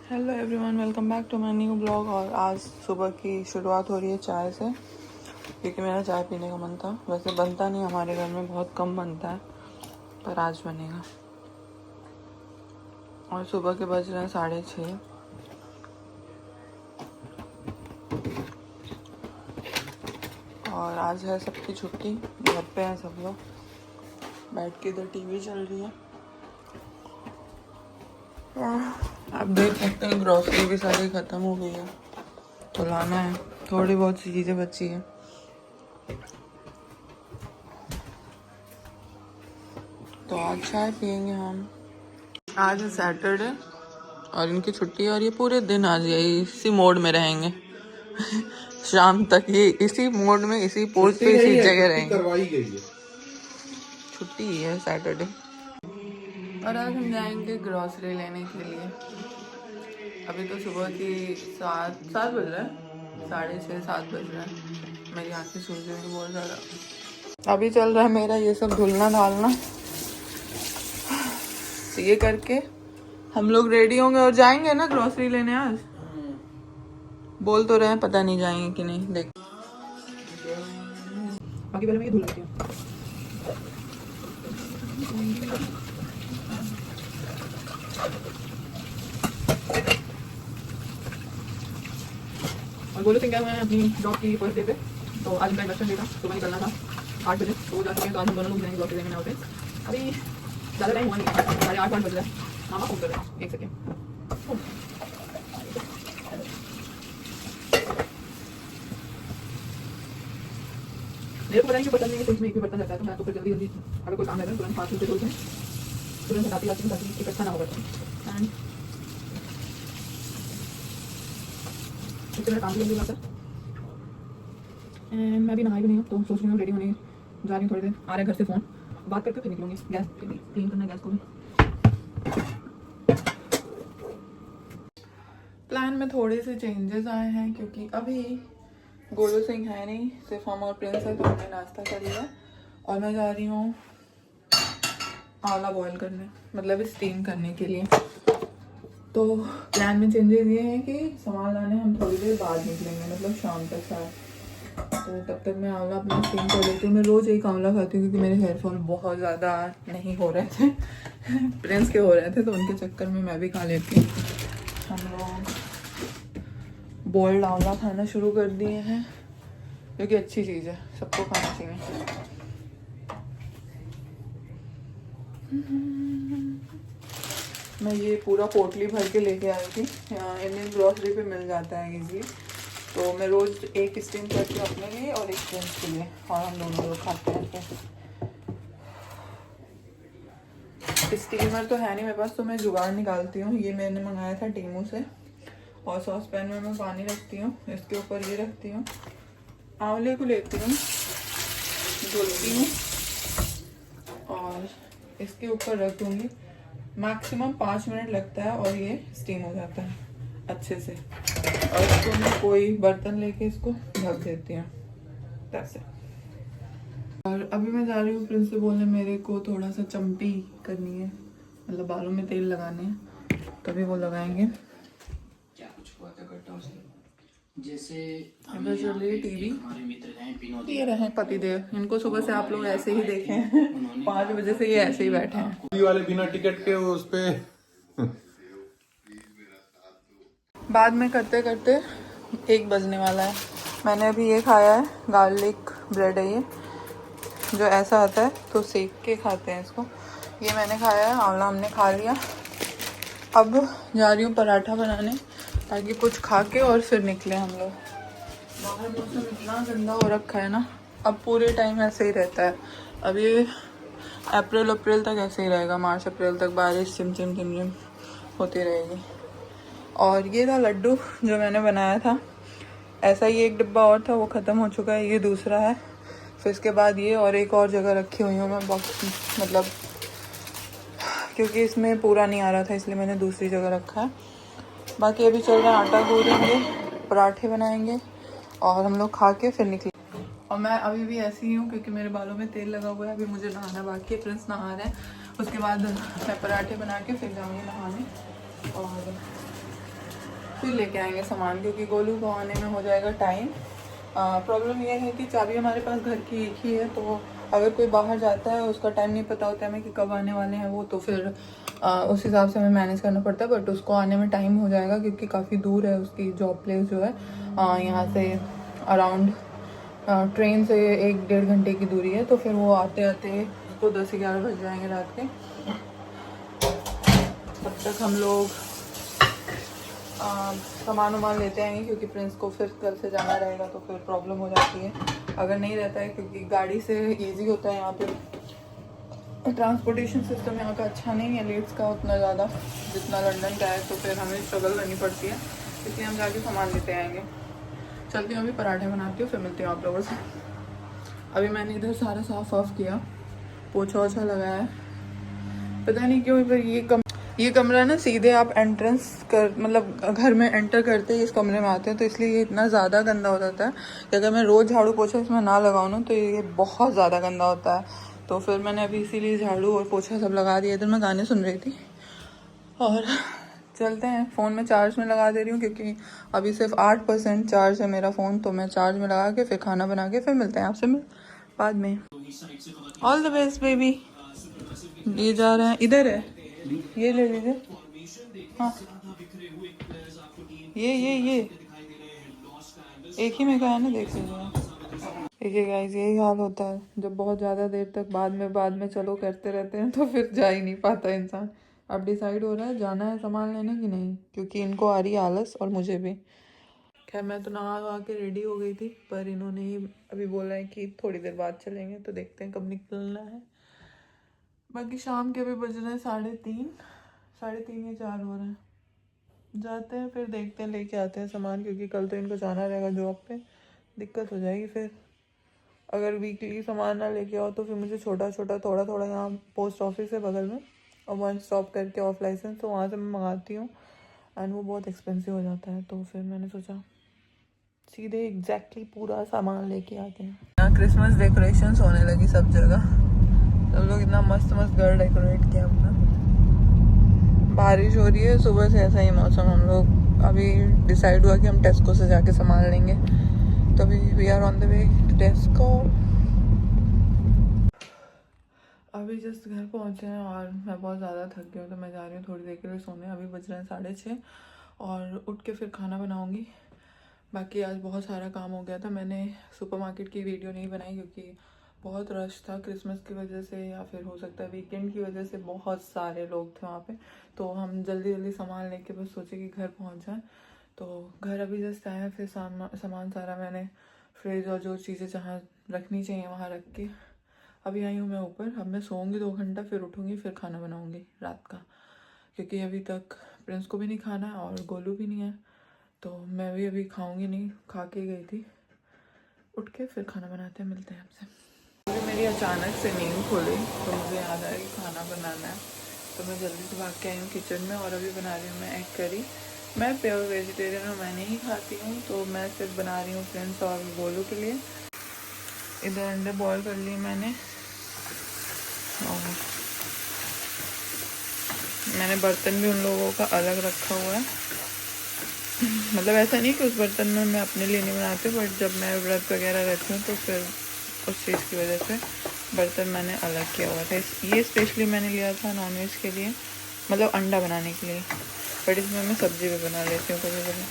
Hello everyone, welcome back to my new blog. और आज सुबह की शुरुआत हो रही है चाय से, क्योंकि मेरा चाय पीने का मन था। वैसे बनता नहीं हमारे घर में, बहुत कम बनता है, पर आज बनेगा। और सुबह के बज रहे हैं 6:30। और आज है सबकी छुट्टी, घर पे हैं सब लोग, बैठ के इधर टीवी चल रही है। आप देख सकते हैं ग्रॉसरी भी सारी ख़त्म हो गई है, तो लाना है। थोड़ी बहुत सी चीज़ें बची है, तो आज चाय पियेंगे हम। आज है सैटरडे और इनकी छुट्टी है, और ये पूरे दिन आज यही इसी मोड में रहेंगे शाम तक ये इसी मोड में, इसी पोज पे, इसी जगह रहेंगे। करवाई गई है, छुट्टी ही है सैटरडे। और आज हम जाएंगे ग्रॉसरी लेने के लिए। अभी तो सुबह की 7 बज रहा है, 6:30-7 बज रहा है। मेरी आँखें सूज गई बहुत ज़्यादा। अभी चल रहा है मेरा ये सब धुलना डालना। तो ये करके हम लोग रेडी होंगे और जाएंगे ना ग्रॉसरी लेने आज। बोल तो रहे हैं, पता नहीं जाएंगे कि नहीं, देख। बाकी पहले मैं ये धुल लेती हूँ। और बोलो सिंह, मैं अपनी जॉब की फर्स्ट डे पे, तो आज उनका इंडक्शन देगा, सुबह निकलना था 8 बजे, तो वो जा चुके हैं। तो आज हम दोनों लोग जाएंगे ग्रॉसरी लेने ऑफिस। अभी ज़्यादा टाइम हुआ नहीं है, 8:30 बज रहा है। मामा फोन कर रहे हैं, एक सेकेंड। मेरे को पता नहीं, पता नहीं सिंक में एक भी बर्तन रहता है, तो मैं तो फिर जल्दी जल्दी अगर कोई काम रहता है तुरंत 5 मिनट धुलते हैं, तुरंत हटाती जाती हूँ ताकि इकट्ठा ना हो बर्तन। एंड इससे मेरा काम भी जल्दी हो जाता है। एंड मैं भी नहाई भी नहीं हूँ, तो सोच रही हूँ रेडी होने जा रही हूँ। थोड़ी देर आ रहा है घर से फ़ोन, बात करके फिर निकलूँगी। गैस क्लीन करना है, गैस को भी। प्लान में थोड़े से चेंजेस आए हैं, क्योंकि अभी गोलू सिंह है नहीं, सिर्फ हम और प्रिंस है, तो हमने नाश्ता कर लिया। और मैं जा रही हूँ आंवला बॉईल करने, मतलब स्टीम करने के लिए। तो प्लान में चेंजेस ये हैं कि सामान लाने हम थोड़ी देर बाद निकलेंगे, मतलब शाम तक शायद। तो तब तक मैं आंवला अपना स्टीम कर लेती हूँ। मैं रोज़ एक आंवला खाती हूँ, क्योंकि मेरे हेयर फॉल बहुत ज़्यादा नहीं हो रहे थे प्रिंस के हो रहे थे, तो उनके चक्कर में मैं भी खा लेती हूँ। हम लोग बॉइल्ड आंवला खाना शुरू कर दिए हैं, जो कि अच्छी चीज़ है, सबको खाना चाहिए। मैं ये पूरा पोटली भर के लेके आई थी, यहाँ इंडियन ग्रॉसरी पे मिल जाता है इजीली। तो मैं रोज़ एक स्टीम करती हूँ अपने लिए और एक फ्रेंड्स के लिए, और हम दोनों लोग खाते हैं। फिर स्टीमर तो है नहीं मेरे पास, तो मैं जुगाड़ निकालती हूँ। ये मैंने मंगाया था टीमू से। और सॉस पैन में मैं पानी रखती हूँ, इसके ऊपर ये रखती हूँ, आंवले को लेती हूँ, धुलती हूँ और इसके ऊपर रख दूँगी। मैक्सिमम 5 मिनट लगता है और ये स्टीम हो जाता है अच्छे से। और इसको मैं कोई बर्तन लेके इसको ढक देती हूँ ऐसे। और अभी मैं जा रही हूँ प्रिंस से बोलने, मेरे को थोड़ा सा चम्पी करनी है, मतलब बालों में तेल लगाने हैं, तभी वो लगाएंगे। क्या कुछ हुआ था घटना उसकी? जैसे टीवी ये रहे पतिदेव, इनको सुबह से आप लोग ऐसे ही देखे हैं 5 बजे से ये ऐसे ही बैठे हैं वाले बिना टिकट के उस पे। बाद में करते करते 1 बजने वाला है। मैंने अभी ये खाया है, गार्लिक ब्रेड है ये, जो ऐसा आता है, तो सेक के खाते हैं इसको। ये मैंने खाया है, आंवला हमने खा लिया। अब जा रही हूँ पराठा बनाने, ताकि कुछ खा के और फिर निकले हम लोग। बाहर मौसम इतना गंदा हो रखा है ना, अब पूरे टाइम ऐसे ही रहता है। अब ये अप्रैल तक ऐसे ही रहेगा, मार्च अप्रैल तक बारिश चिम चिम होती रहेगी। और ये था लड्डू जो मैंने बनाया था, ऐसा ही एक डिब्बा और था, वो ख़त्म हो चुका है, ये दूसरा है। फिर इसके बाद ये, और एक और जगह रखी हुई हूँ मैं बॉक्स, मतलब क्योंकि इसमें पूरा नहीं आ रहा था, इसलिए मैंने दूसरी जगह रखा है। बाकी अभी चल रहा है, आटा गूंदेंगे, पराठे बनाएंगे और हम लोग खा के फिर निकले। और मैं अभी भी ऐसी ही हूँ, क्योंकि मेरे बालों में तेल लगा हुआ है। अभी मुझे नहाना बाकी है, प्रिंस नहा रहे हैं, उसके बाद मैं पराठे बना के फिर जाऊँगी नहाने। और फिर लेके आएंगे सामान, क्योंकि गोलू को आने में हो जाएगा टाइम। प्रॉब्लम यह है कि चाबी हमारे पास घर की एक ही है, तो अगर कोई बाहर जाता है उसका टाइम नहीं पता होता है हमें कि कब आने वाले हैं वो, तो फिर उस हिसाब से हमें मैनेज करना पड़ता है। बट उसको आने में टाइम हो जाएगा, क्योंकि काफ़ी दूर है उसकी जॉब प्लेस जो है। यहाँ से अराउंड ट्रेन से 1-1.5 घंटे की दूरी है, तो फिर वो आते आते उसको 10-11 बज जाएंगे रात के। तब तक हम लोग सामान वामान लेते आएंगे, क्योंकि प्रिंस को फिर कल से जाना रहेगा तो फिर प्रॉब्लम हो जाती है अगर नहीं रहता है, क्योंकि गाड़ी से इजी होता है। यहाँ पे ट्रांसपोर्टेशन सिस्टम यहाँ का अच्छा नहीं है लीड्स का उतना ज़्यादा जितना लंदन का है, तो फिर हमें स्ट्रगल करनी पड़ती है, इसलिए हम जाके सामान लेते आएंगे। चलती हूँ, अभी पराठे बनाती हूँ, फिर मिलती हूँ आप लोगों से। अभी मैंने इधर सारा साफ ऑफ किया, पोछा ओछा लगाया, पता नहीं क्यों पर ये कमरा ना सीधे आप एंट्रेंस कर मतलब घर में एंटर करते ही इस कमरे में आते हैं, तो इसलिए ये इतना ज़्यादा गंदा हो जाता है कि अगर मैं रोज़ झाड़ू पोछा इसमें ना लगाऊँ ना तो ये बहुत ज़्यादा गंदा होता है। तो फिर मैंने अभी इसीलिए झाड़ू और पोछा सब लगा दिया। इधर मैं गाने सुन रही थी और चलते हैं। फ़ोन में चार्ज में लगा दे रही हूँ, क्योंकि अभी सिर्फ 8% चार्ज है मेरा फ़ोन, तो मैं चार्ज में लगा के फिर खाना बना के फिर मिलते हैं आपसे बाद में। All the best baby. ये जा रहे हैं, इधर है, ये ले लीजिए। हाँ ये एक ही में का है ना, देख लीजिए। देखिए गाइस, यही हाल होता है जब बहुत ज़्यादा देर तक बाद में चलो करते रहते हैं, तो फिर जा ही नहीं पाता इंसान। अब डिसाइड हो रहा है जाना है सामान लेने की नहीं, क्योंकि इनको आ रही है आलस और मुझे भी। खैर मैं तो नहा वहा के रेडी हो गई थी, पर इन्होंने ही अभी बोला है कि थोड़ी देर बाद चलेंगे, तो देखते हैं कब निकलना है। बाकी शाम के भी बज रहे हैं 3:30 या 4 हो रहे हैं। जाते हैं फिर देखते हैं, लेके आते हैं सामान, क्योंकि कल तो इनको जाना रहेगा जॉब पे, दिक्कत हो जाएगी फिर। अगर वीकली सामान ना लेके आओ तो फिर मुझे छोटा छोटा थोड़ा थोड़ा, यहाँ पोस्ट ऑफिस है बगल में और 1 स्टॉप करके ऑफ लाइसेंस, तो वहाँ से मैं मंगाती हूँ एंड वो बहुत एक्सपेंसिव हो जाता है। तो फिर मैंने सोचा सीधे एग्जैक्टली पूरा सामान लेके आते हैं। यहाँ क्रिसमस डेकोरेशंस होने लगी सब जगह, सब लोग इतना मस्त मस्त घर डेकोरेट किया अपना। बारिश हो रही है सुबह से, ऐसा ही मौसम। हम लोग अभी डिसाइड हुआ कि हम टेस्को से जाके सामान लेंगे, तो अभी we are on the way to Tesco. अभी जस्ट घर पहुंचे हैं और मैं बहुत ज़्यादा थक गई हूँ, तो मैं जा रही हूँ थोड़ी देर के लिए सोने। अभी बज रहे हैं 6:30 और उठ के फिर खाना बनाऊँगी। बाकी आज बहुत सारा काम हो गया था। मैंने सुपरमार्केट की वीडियो नहीं बनाई क्योंकि बहुत रश था क्रिसमस की वजह से, या फिर हो सकता है वीकेंड की वजह से, बहुत सारे लोग थे वहाँ पे। तो हम जल्दी जल्दी सामान लेके बस सोचे कि घर पहुँच जाए। तो घर अभी जस्ट आया, फिर सामान सारा मैंने फ्रिज और जो चीज़ें जहाँ रखनी चाहिए वहाँ रख के अभी आई हूँ मैं ऊपर। अब मैं सोऊंगी 2 घंटा, फिर उठूँगी, फिर खाना बनाऊँगी रात का, क्योंकि अभी तक प्रिंस को भी नहीं खाना है और गोलू भी नहीं है, तो मैं भी अभी खाऊंगी नहीं, खा के गई थी। उठ के फिर खाना बनाते हैं, मिलते हैं आपसे। अभी मेरी अचानक से नींद खुली तो मुझे याद आया कि खाना बनाना है, तो मैं जल्दी से भाग के आई हूँ किचन में और अभी बना रही हूँ मैं एग करी। मैं प्योर वेजिटेरियन हूँ, मैं नहीं खाती हूँ, तो मैं सिर्फ बना रही हूँ फ्रेंड्स और गोलू के लिए। इधर अंडे बॉयल कर लिए मैंने, और मैंने बर्तन भी उन लोगों का अलग रखा हुआ है। मतलब ऐसा नहीं कि उस बर्तन में मैं अपने लिए नहीं बनाती, बट जब मैं व्रत वगैरह रहती हूँ तो फिर उस चीज़ की वजह से बर्तन मैंने अलग किया हुआ था। ये स्पेशली मैंने लिया था नॉनवेज के लिए, मतलब अंडा बनाने के लिए, बट इसमें मैं सब्ज़ी भी बना लेती हूँ कभी कभी।